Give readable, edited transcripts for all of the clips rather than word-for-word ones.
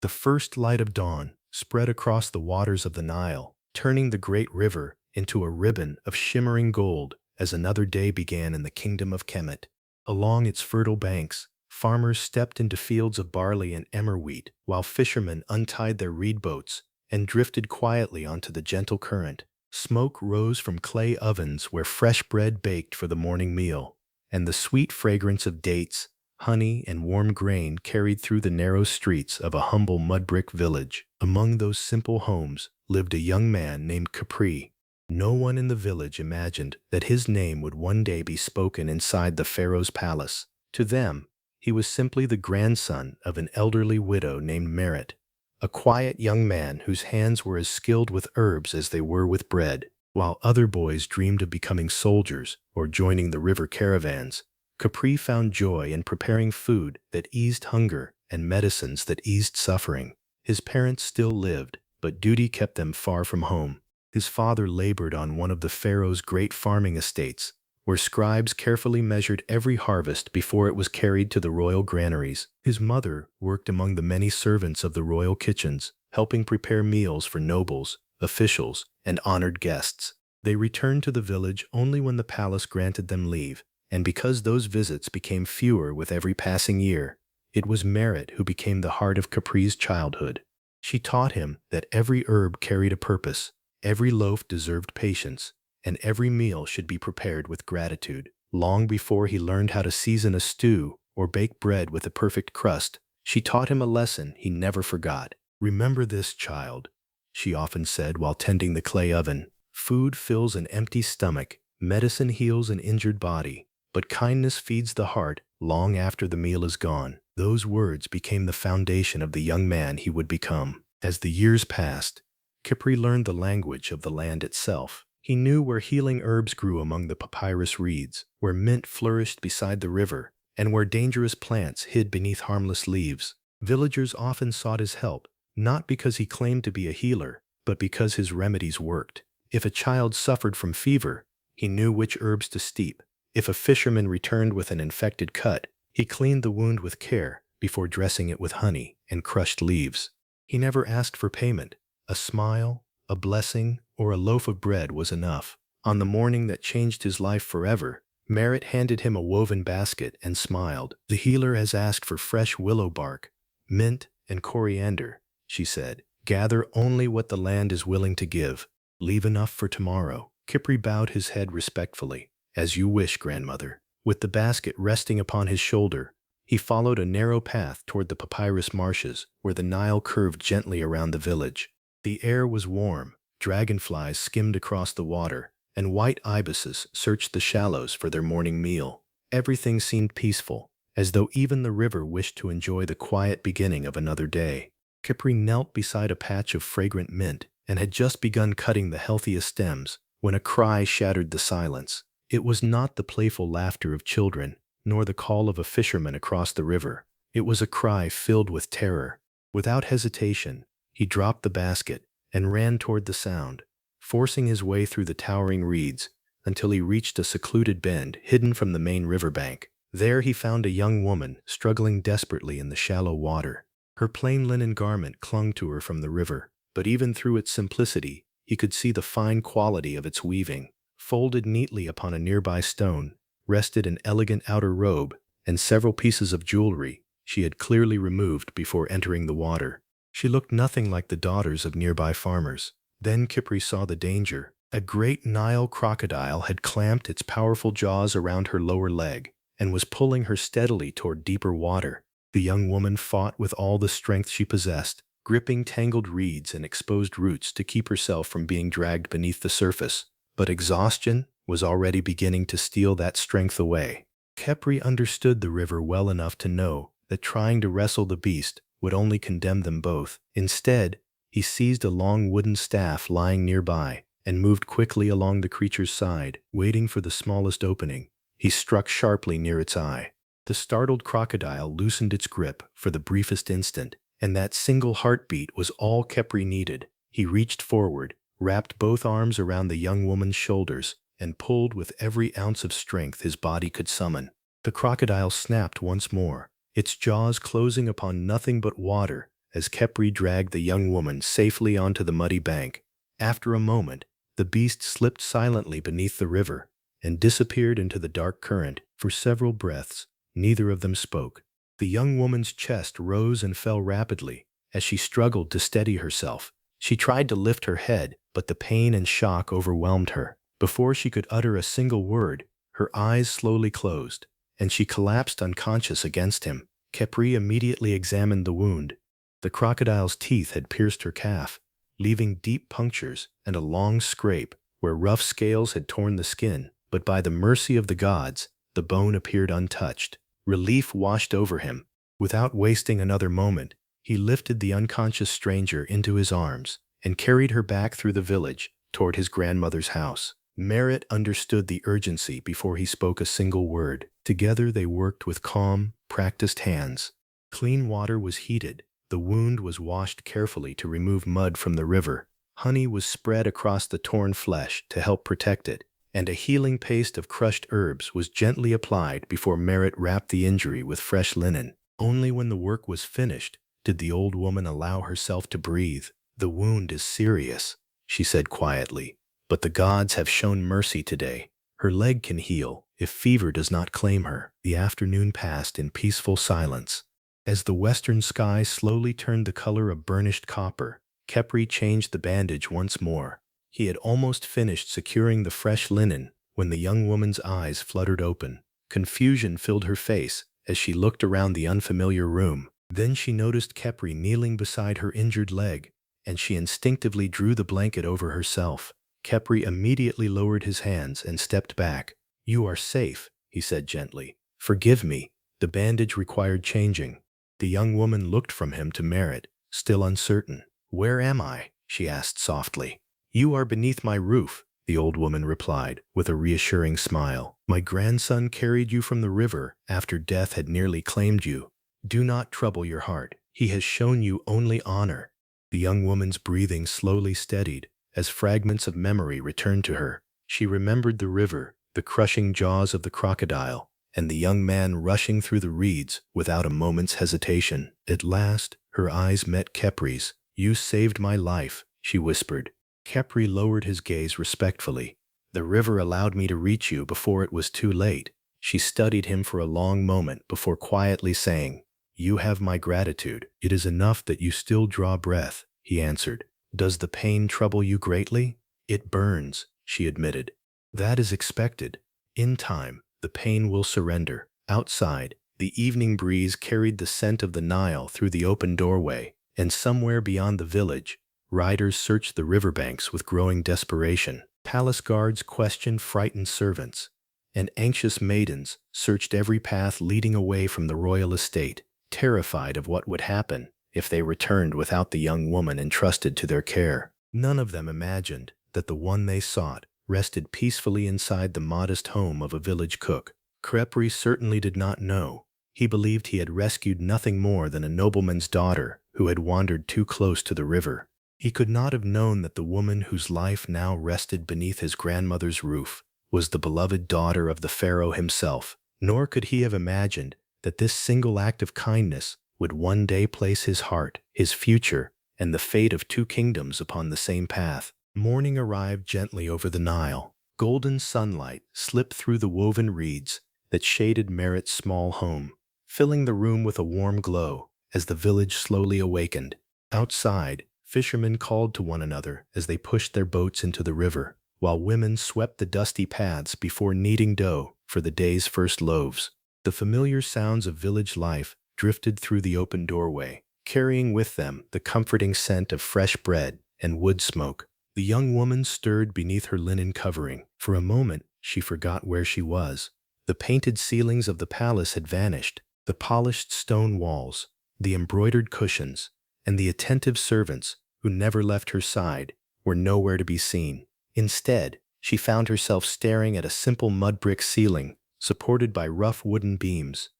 The first light of dawn spread across the waters of the Nile, turning the great river into a ribbon of shimmering gold as another day began in the Kingdom of Kemet. Along its fertile banks, farmers stepped into fields of barley and emmer wheat, while fishermen untied their reed boats and drifted quietly onto the gentle current. Smoke rose from clay ovens where fresh bread baked for the morning meal, and the sweet fragrance of dates, honey, and warm grain carried through the narrow streets of a humble mud-brick village. Among those simple homes lived a young man named Khepri. No one in the village imagined that his name would one day be spoken inside the pharaoh's palace. To them, he was simply the grandson of an elderly widow named Merit, a quiet young man whose hands were as skilled with herbs as they were with bread. While other boys dreamed of becoming soldiers or joining the river caravans, Khepri found joy in preparing food that eased hunger and medicines that eased suffering. His parents still lived, but duty kept them far from home. His father labored on one of the pharaoh's great farming estates, where scribes carefully measured every harvest before it was carried to the royal granaries. His mother worked among the many servants of the royal kitchens, helping prepare meals for nobles, officials, and honored guests. They returned to the village only when the palace granted them leave, and because those visits became fewer with every passing year, it was Merit who became the heart of Khepri's childhood. She taught him that every herb carried a purpose, every loaf deserved patience, and every meal should be prepared with gratitude. Long before he learned how to season a stew or bake bread with a perfect crust, she taught him a lesson he never forgot. "Remember this, child," she often said while tending the clay oven. "Food fills an empty stomach, medicine heals an injured body, but kindness feeds the heart long after the meal is gone." Those words became the foundation of the young man he would become. As the years passed, Khepri learned the language of the land itself. He knew where healing herbs grew among the papyrus reeds, where mint flourished beside the river, and where dangerous plants hid beneath harmless leaves. Villagers often sought his help, not because he claimed to be a healer, but because his remedies worked. If a child suffered from fever, he knew which herbs to steep. If a fisherman returned with an infected cut, he cleaned the wound with care before dressing it with honey and crushed leaves. He never asked for payment. A smile, a blessing, or a loaf of bread was enough. On the morning that changed his life forever, Merit handed him a woven basket and smiled. "The healer has asked for fresh willow bark, mint, and coriander," she said. "Gather only what the land is willing to give. Leave enough for tomorrow." Khepri bowed his head respectfully. "As you wish, grandmother." With the basket resting upon his shoulder, he followed a narrow path toward the papyrus marshes where the Nile curved gently around the village. The air was warm, dragonflies skimmed across the water, and white ibises searched the shallows for their morning meal. Everything seemed peaceful, as though even the river wished to enjoy the quiet beginning of another day. Khepri knelt beside a patch of fragrant mint and had just begun cutting the healthiest stems when a cry shattered the silence. It was not the playful laughter of children, nor the call of a fisherman across the river. It was a cry filled with terror. Without hesitation, he dropped the basket and ran toward the sound, forcing his way through the towering reeds until he reached a secluded bend hidden from the main riverbank. There he found a young woman struggling desperately in the shallow water. Her plain linen garment clung to her from the river, but even through its simplicity, he could see the fine quality of its weaving. Folded neatly upon a nearby stone rested an elegant outer robe and several pieces of jewelry she had clearly removed before entering the water. She looked nothing like the daughters of nearby farmers. Then Khepri saw the danger. A great Nile crocodile had clamped its powerful jaws around her lower leg and was pulling her steadily toward deeper water. The young woman fought with all the strength she possessed, gripping tangled reeds and exposed roots to keep herself from being dragged beneath the surface. But exhaustion was already beginning to steal that strength away. Khepri understood the river well enough to know that trying to wrestle the beast would only condemn them both. Instead, he seized a long wooden staff lying nearby and moved quickly along the creature's side, waiting for the smallest opening. He struck sharply near its eye. The startled crocodile loosened its grip for the briefest instant, and that single heartbeat was all Khepri needed. He reached forward, wrapped both arms around the young woman's shoulders, and pulled with every ounce of strength his body could summon. The crocodile snapped once more, its jaws closing upon nothing but water as Khepri dragged the young woman safely onto the muddy bank. After a moment, the beast slipped silently beneath the river and disappeared into the dark current. For several breaths, neither of them spoke. The young woman's chest rose and fell rapidly as she struggled to steady herself. She tried to lift her head, but the pain and shock overwhelmed her. Before she could utter a single word, her eyes slowly closed, and she collapsed unconscious against him. Khepri immediately examined the wound. The crocodile's teeth had pierced her calf, leaving deep punctures and a long scrape where rough scales had torn the skin. But by the mercy of the gods, the bone appeared untouched. Relief washed over him. Without wasting another moment, he lifted the unconscious stranger into his arms and carried her back through the village toward his grandmother's house. Merritt understood the urgency before he spoke a single word. Together they worked with calm, practiced hands. Clean water was heated. The wound was washed carefully to remove mud from the river. Honey was spread across the torn flesh to help protect it, and a healing paste of crushed herbs was gently applied before Merritt wrapped the injury with fresh linen. Only when the work was finished did the old woman allow herself to breathe. "The wound is serious," she said quietly, "but the gods have shown mercy today. Her leg can heal if fever does not claim her." The afternoon passed in peaceful silence. As the western sky slowly turned the color of burnished copper, Khepri changed the bandage once more. He had almost finished securing the fresh linen when the young woman's eyes fluttered open. Confusion filled her face as she looked around the unfamiliar room. Then she noticed Khepri kneeling beside her injured leg, and she instinctively drew the blanket over herself. Khepri immediately lowered his hands and stepped back. "You are safe," he said gently. "Forgive me, the bandage required changing." The young woman looked from him to Merritt, still uncertain. "Where am I?" she asked softly. "You are beneath my roof," the old woman replied, with a reassuring smile. "My grandson carried you from the river after death had nearly claimed you. Do not trouble your heart. He has shown you only honor." The young woman's breathing slowly steadied as fragments of memory returned to her. She remembered the river, the crushing jaws of the crocodile, and the young man rushing through the reeds without a moment's hesitation. At last, her eyes met Khepri's. "You saved my life," she whispered. Khepri lowered his gaze respectfully. "The river allowed me to reach you before it was too late." She studied him for a long moment before quietly saying, "You have my gratitude. It is enough that you still draw breath," he answered. "Does the pain trouble you greatly?" "It burns," she admitted. "That is expected. In time, the pain will surrender." Outside, the evening breeze carried the scent of the Nile through the open doorway, and somewhere beyond the village, riders searched the riverbanks with growing desperation. Palace guards questioned frightened servants, and anxious maidens searched every path leading away from the royal estate, terrified of what would happen if they returned without the young woman entrusted to their care. None of them imagined that the one they sought rested peacefully inside the modest home of a village cook. Khepri certainly did not know. He believed he had rescued nothing more than a nobleman's daughter who had wandered too close to the river. He could not have known that the woman whose life now rested beneath his grandmother's roof was the beloved daughter of the pharaoh himself, nor could he have imagined that this single act of kindness would one day place his heart, his future, and the fate of two kingdoms upon the same path. Morning arrived gently over the Nile. Golden sunlight slipped through the woven reeds that shaded Merritt's small home, filling the room with a warm glow as the village slowly awakened. Outside, fishermen called to one another as they pushed their boats into the river, while women swept the dusty paths before kneading dough for the day's first loaves. The familiar sounds of village life drifted through the open doorway, carrying with them the comforting scent of fresh bread and wood smoke. The young woman stirred beneath her linen covering. For a moment, she forgot where she was. The painted ceilings of the palace had vanished. The polished stone walls, the embroidered cushions, and the attentive servants who never left her side were nowhere to be seen. Instead, she found herself staring at a simple mud brick ceiling supported by rough wooden beams.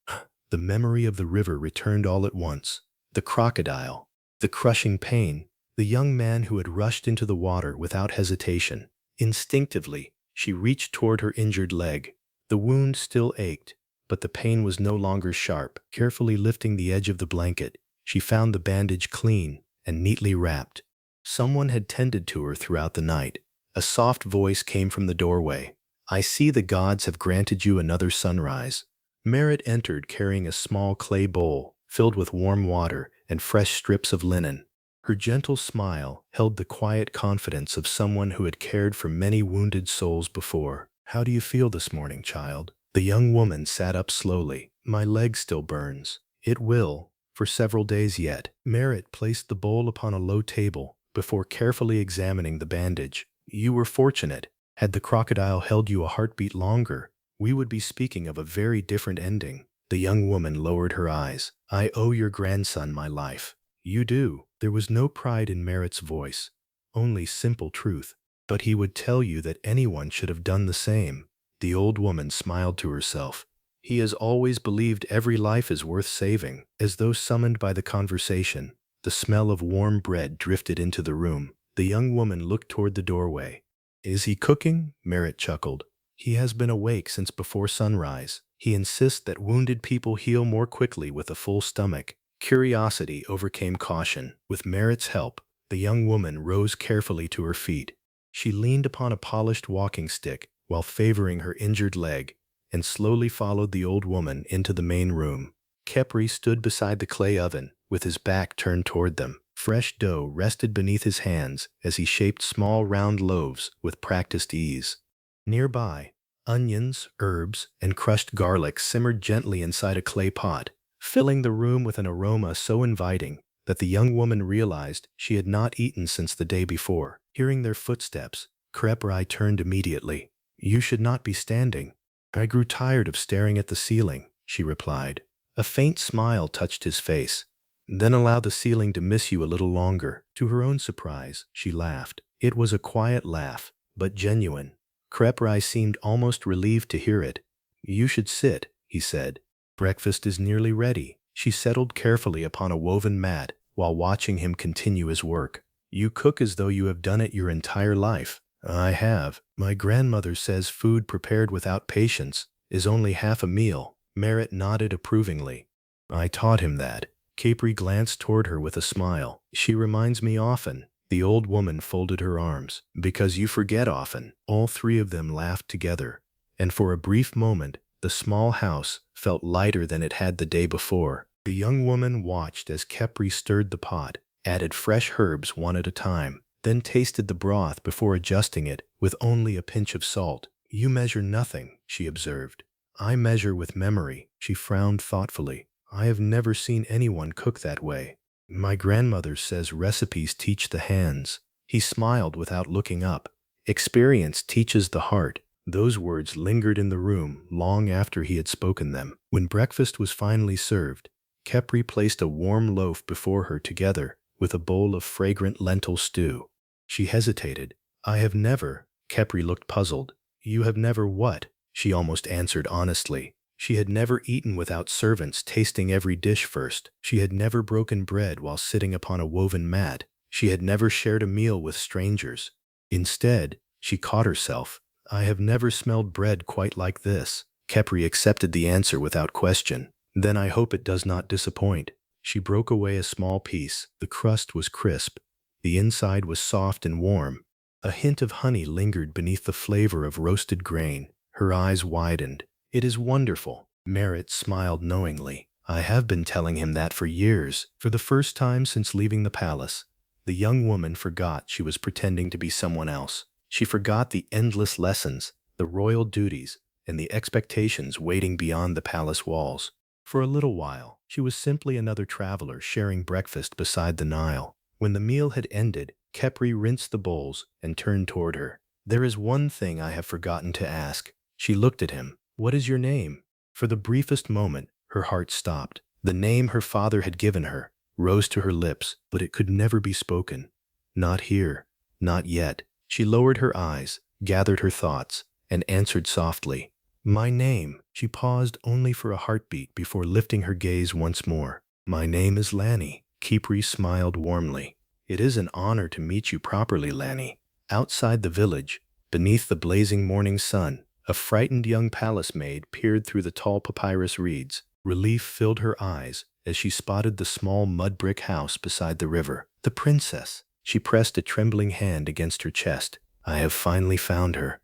The memory of the river returned all at once. The crocodile, the crushing pain, the young man who had rushed into the water without hesitation. Instinctively, she reached toward her injured leg. The wound still ached, but the pain was no longer sharp. Carefully lifting the edge of the blanket, She found the bandage clean and neatly wrapped. Someone had tended to her throughout the night. A soft voice came from the doorway. "I see the gods have granted you another sunrise." Merit entered carrying a small clay bowl filled with warm water and fresh strips of linen. Her gentle smile held the quiet confidence of someone who had cared for many wounded souls before. "How do you feel this morning, child?" The young woman sat up slowly. "My leg still burns. It will, for several days yet." Merit placed the bowl upon a low table before carefully examining the bandage. "You were fortunate. Had the crocodile held you a heartbeat longer, we would be speaking of a very different ending." The young woman lowered her eyes. "I owe your grandson my life." "You do." There was no pride in Merit's voice, only simple truth. "But he would tell you that anyone should have done the same." The old woman smiled to herself. "He has always believed every life is worth saving." As though summoned by the conversation, the smell of warm bread drifted into the room. The young woman looked toward the doorway. "Is he cooking?" Merit chuckled. "He has been awake since before sunrise. He insists that wounded people heal more quickly with a full stomach." Curiosity overcame caution. With Merit's help, the young woman rose carefully to her feet. She leaned upon a polished walking stick while favoring her injured leg, and slowly followed the old woman into the main room. Khepri stood beside the clay oven, with his back turned toward them. Fresh dough rested beneath his hands as he shaped small round loaves with practiced ease. Nearby, onions, herbs, and crushed garlic simmered gently inside a clay pot, filling the room with an aroma so inviting that the young woman realized she had not eaten since the day before. Hearing their footsteps, Khepri turned immediately. "You should not be standing." "I grew tired of staring at the ceiling," she replied. A faint smile touched his face. "Then allow the ceiling to miss you a little longer." To her own surprise, she laughed. It was a quiet laugh, but genuine. Khepri seemed almost relieved to hear it. "You should sit," he said. "Breakfast is nearly ready." She settled carefully upon a woven mat while watching him continue his work. "You cook as though you have done it your entire life." "I have. My grandmother says food prepared without patience is only half a meal." Merit nodded approvingly. "I taught him that." Khepri glanced toward her with a smile. "She reminds me often." The old woman folded her arms. "Because you forget often." All three of them laughed together, and for a brief moment, the small house felt lighter than it had the day before. The young woman watched as Khepri stirred the pot, added fresh herbs one at a time, then tasted the broth before adjusting it with only a pinch of salt. "You measure nothing," she observed. "I measure with memory." She frowned thoughtfully. "I have never seen anyone cook that way. My grandmother says recipes teach the hands." He smiled without looking up. "Experience teaches the heart." Those words lingered in the room long after he had spoken them. When breakfast was finally served, Khepri placed a warm loaf before her together with a bowl of fragrant lentil stew. She hesitated. "I have never." Khepri looked puzzled. "You have never what?" She almost answered honestly. She had never eaten without servants tasting every dish first. She had never broken bread while sitting upon a woven mat. She had never shared a meal with strangers. Instead, she caught herself. "I have never smelled bread quite like this." Khepri accepted the answer without question. "Then I hope it does not disappoint." She broke away a small piece. The crust was crisp. The inside was soft and warm. A hint of honey lingered beneath the flavor of roasted grain. Her eyes widened. "It is wonderful." Merit smiled knowingly. "I have been telling him that for years." For the first time since leaving the palace, the young woman forgot she was pretending to be someone else. She forgot the endless lessons, the royal duties, and the expectations waiting beyond the palace walls. For a little while, she was simply another traveler sharing breakfast beside the Nile. When the meal had ended, Khepri rinsed the bowls and turned toward her. "There is one thing I have forgotten to ask." She looked at him. "What is your name?" For the briefest moment, her heart stopped. The name her father had given her rose to her lips, but it could never be spoken. Not here. Not yet. She lowered her eyes, gathered her thoughts, and answered softly. "My name." She paused only for a heartbeat before lifting her gaze once more. "My name is Lanny." Khepri smiled warmly. "It is an honor to meet you properly, Lanny." Outside the village, beneath the blazing morning sun, a frightened young palace maid peered through the tall papyrus reeds. Relief filled her eyes as she spotted the small mud brick house beside the river. The princess. She pressed a trembling hand against her chest. I have finally found her.